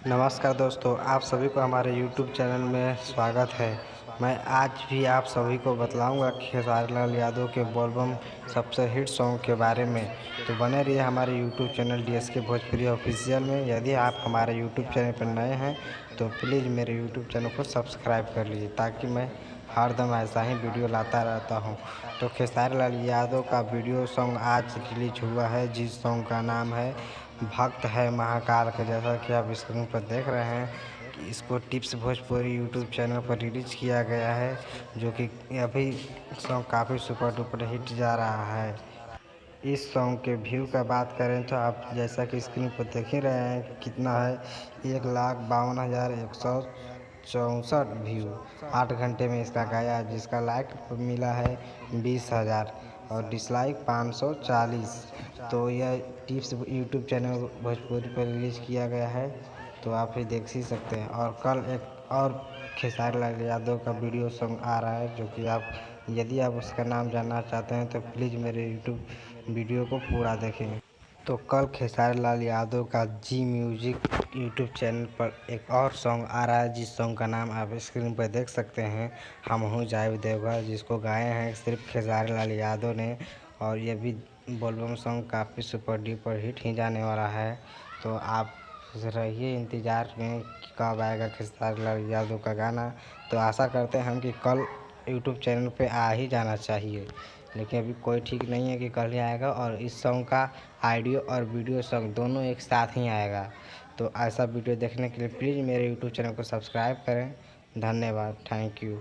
नमस्कार दोस्तों, आप सभी को हमारे YouTube चैनल में स्वागत है। मैं आज भी आप सभी को बतलाऊंगा खेसारी लाल यादव के बोलबम सबसे हिट सॉन्ग के बारे में। तो बने रहिए हमारे YouTube channel DSK Bhojpuri official में। यदि आप हमारे YouTube चैनल पर नए हैं तो प्लीज़ मेरे YouTube चैनल को सब्सक्राइब कर लीजिए, ताकि मैं हर दम ऐसा ही वीडियो लाता रहता हूँ। तो खेसारी लाल यादव का वीडियो सॉन्ग आज रिलीज हुआ है, जिस सॉन्ग का नाम है भक्त है महाकाल का। जैसा कि आप स्क्रीन पर देख रहे हैं कि इसको टिप्स भोजपुरी यूट्यूब चैनल पर रिलीज किया गया है, जो कि अभी सॉन्ग काफ़ी सुपर डुपर हिट जा रहा है। इस सॉन्ग के व्यू का बात करें तो आप जैसा कि स्क्रीन पर देख ही रहे हैं कि कितना है, 1,52,164 व्यू 8 घंटे में इसका गया, जिसका लाइक मिला है 20,000 और डिसलाइक 540। तो यह टिप्स यूट्यूब चैनल भोजपुरी पर रिलीज़ किया गया है, तो आप ही देख ही सकते हैं। और कल एक और खेसारी लाल यादव का वीडियो सॉन्ग आ रहा है, जो कि यदि आप उसका नाम जानना चाहते हैं तो प्लीज़ मेरे यूट्यूब वीडियो को पूरा देखें। तो कल खेसारी लाल यादव का जी म्यूजिक यूट्यूब चैनल पर एक और सॉन्ग आ रहा है, जिस सॉन्ग का नाम आप स्क्रीन पर देख सकते हैं, हम हूँ जाए देवघर, जिसको गाए हैं सिर्फ खेसारी लाल यादव ने। और ये भी बोलबम सॉन्ग काफ़ी सुपर डुपर हिट ही जाने वाला है। तो आप रहिए इंतज़ार में कि कब आएगा खेसारी लाल यादव का गाना। तो आशा करते हैं हम कि कल यूट्यूब चैनल पे आ ही जाना चाहिए, लेकिन अभी कोई ठीक नहीं है कि कल ही आएगा। और इस सॉन्ग का ऑडियो और वीडियो सॉन्ग दोनों एक साथ ही आएगा। तो ऐसा वीडियो देखने के लिए प्लीज़ मेरे यूट्यूब चैनल को सब्सक्राइब करें। धन्यवाद, थैंक यू।